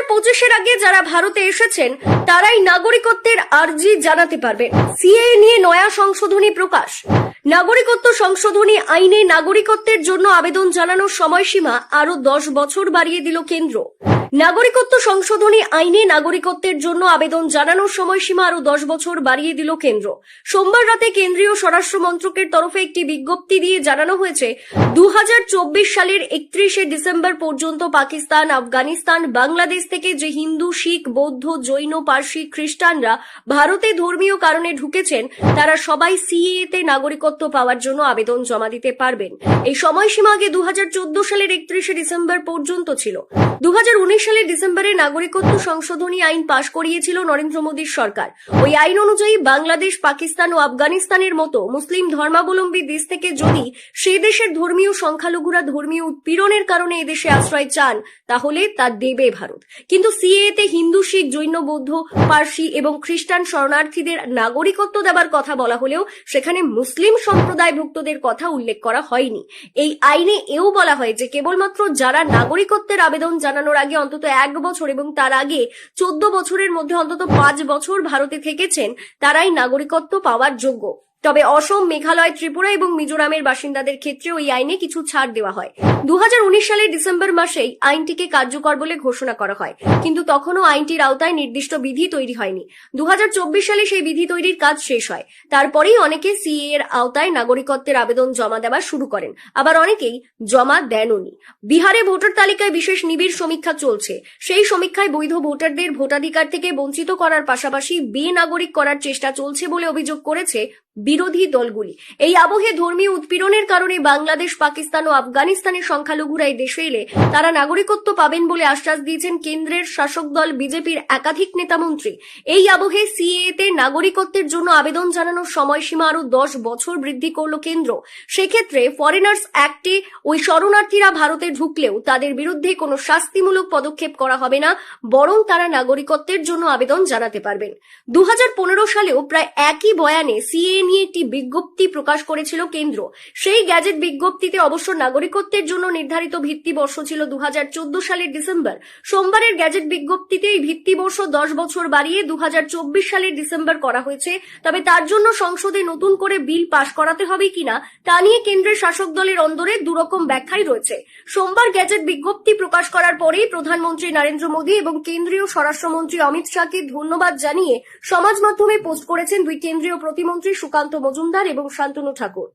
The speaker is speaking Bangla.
2025-এর আগে যারা ভারতে এসেছেন তারাই নাগরিকত্বের আর্জি জানাতে পারবেন। সিএএ নিয়ে নয়া সংশোধনী প্রকাশ। নাগরিকত্ব সংশোধনী আইনে নাগরিকত্বের জন্য আবেদন জানানোর সময়সীমা আরো 10 বছর বাড়িয়ে দিল কেন্দ্র। নাগরিকত্ব সংশোধনী আইনে নাগরিকত্বের জন্য আবেদন জানানোর সময়সীমা আরো 10 বছর বাড়িয়ে দিল কেন্দ্র। সোমবার রাতে কেন্দ্রীয় স্বরাষ্ট্র মন্ত্রকের তরফে একটি বিজ্ঞপ্তি দিয়ে জানানো হয়েছে 2024 সালের 31শে ডিসেম্বর পর্যন্ত পাকিস্তান, আফগানিস্তান, বাংলাদেশ থেকে যে হিন্দু, শিখ, বৌদ্ধ, জৈন, পার্সি, খ্রিস্টানরা ভারতে ধর্মীয় কারণে ঢুকেছেন তারা সবাই সিএএ তে নাগরিকত্ব পাওয়ার জন্য আবেদন জমা দিতে পারবেন। এই সময়সীমা আগে 2014 সালের 31শে ডিসেম্বর পর্যন্ত ছিল। 2019 সালের ডিসেম্বরে নাগরিকত্ব সংশোধনী আইন পাশ করিয়েছিল নরেন্দ্র মোদীর সরকার। ওই আইন অনুযায়ী বাংলাদেশ, পাকিস্তান ও আফগানিস্তানের মতো মুসলিম ধর্মাবলম্বী দেশ থেকে যদি সে দেশের ধর্মীয় সংখ্যালঘুরা ধর্মীয় উৎপীড়নের কারণে এদেশে আশ্রয় চান তাহলে তা দেবে ভারত। কিন্তু সিএএ তে হিন্দু, শিখ, জৈন, বৌদ্ধ, পার্সি এবং খ্রিস্টান শরণার্থীদের নাগরিকত্ব দেবার কথা বলা হলেও সেখানে মুসলিম সম্প্রদায়ভুক্তদের কথা উল্লেখ করা হয়নি। এই আইনে এও বলা হয় যে কেবলমাত্র যারা নাগরিকত্বের আবেদন জানানোর আগে অন্তত 1 বছর এবং তার আগে 14 বছরের মধ্যে অন্তত 5 বছর ভারতে থেকেছেন তারাই নাগরিকত্ব পাওয়ার যোগ্য। তবে অসম, মেঘালয়, ত্রিপুরা এবং মিজোরামের বাসিন্দাদের ক্ষেত্রে ওই আইনে কিছু ছাড় দেওয়া হয়। 2019 সালের ডিসেম্বর মাসেই আইনটিকে কার্যকর বলে ঘোষণা করা হয়, কিন্তু তখনও আইনটির আওতায় নির্দিষ্ট বিধি তৈরি হয়নি। 2024 সালে সেই বিধি তৈরির কাজ শেষ হয়। তারপরেই অনেকে সিএএ এর আওতায় নাগরিকত্বের আবেদন জমা দেওয়া শুরু করেন, আবার অনেকেই জমা দেননি। বিহারে ভোটার তালিকায় বিশেষ নিবিড় সমীক্ষা চলছে। সেই সমীক্ষায় বৈধ ভোটারদের ভোটাধিকার থেকে বঞ্চিত করার পাশাপাশি বেনাগরিক করার চেষ্টা চলছে বলে অভিযোগ করেছে বিরোধী দলগুলি। এই আবহে ধর্মীয় উৎপীড়নের কারণে বাংলাদেশ, পাকিস্তান ও আফগানিস্তানের সংখ্যালঘুরা এই দেশে এলে তারা নাগরিকত্ব পাবেন বলে আশ্বাস দিয়েছেন কেন্দ্রের শাসক দল বিজেপির একাধিক নেতামন্ত্রী। এই আবহে সিএএ তে নাগরিকত্বের জন্য আবেদন জানানোর সময়সীমা আরো 10 বছর বৃদ্ধি করল কেন্দ্র। সেক্ষেত্রে ফরেনার্স অ্যাক্টে ওই শরণার্থীরা ভারতে ঢুকলেও তাদের বিরুদ্ধে কোনো শাস্তিমূলক পদক্ষেপ করা হবে না, বরং তারা নাগরিকত্বের জন্য আবেদন জানাতে পারবেন। 2015 সালেও প্রায় একই বয়ানে সিএএ নিয়ে একটি বিজ্ঞপ্তি প্রকাশ করেছিল কেন্দ্র। সেই গ্যাজেট বিজ্ঞপ্তিতে অবশ্য নাগরিকত্বের জন্য নির্ধারিত ভিত্তিবর্ষ ছিল 2014 সালের ডিসেম্বর। সোমবারের গ্যাজেট বিজ্ঞপ্তিতে এই ভিত্তিবর্ষ 10 বছর বাড়িয়ে 2024 সালের ডিসেম্বর করা হয়েছে। তবে তার জন্য সংসদে নতুন করে বিল পাশ করাতে হবে কিনা তা নিয়ে কেন্দ্রের শাসক দলের অন্দরে দুরকম ব্যাখ্যাই রয়েছে। সোমবার গ্যাজেট বিজ্ঞপ্তি প্রকাশ করার পরেই প্রধানমন্ত্রী নরেন্দ্র মোদী এবং কেন্দ্রীয় স্বরাষ্ট্রমন্ত্রী অমিত শাহকে ধন্যবাদ জানিয়ে সমাজ মাধ্যমে পোস্ট করেছেন দুই কেন্দ্রীয় প্রতিমন্ত্রী সুকান্ত মজুমদার এবং শান্তনু ঠাকুর।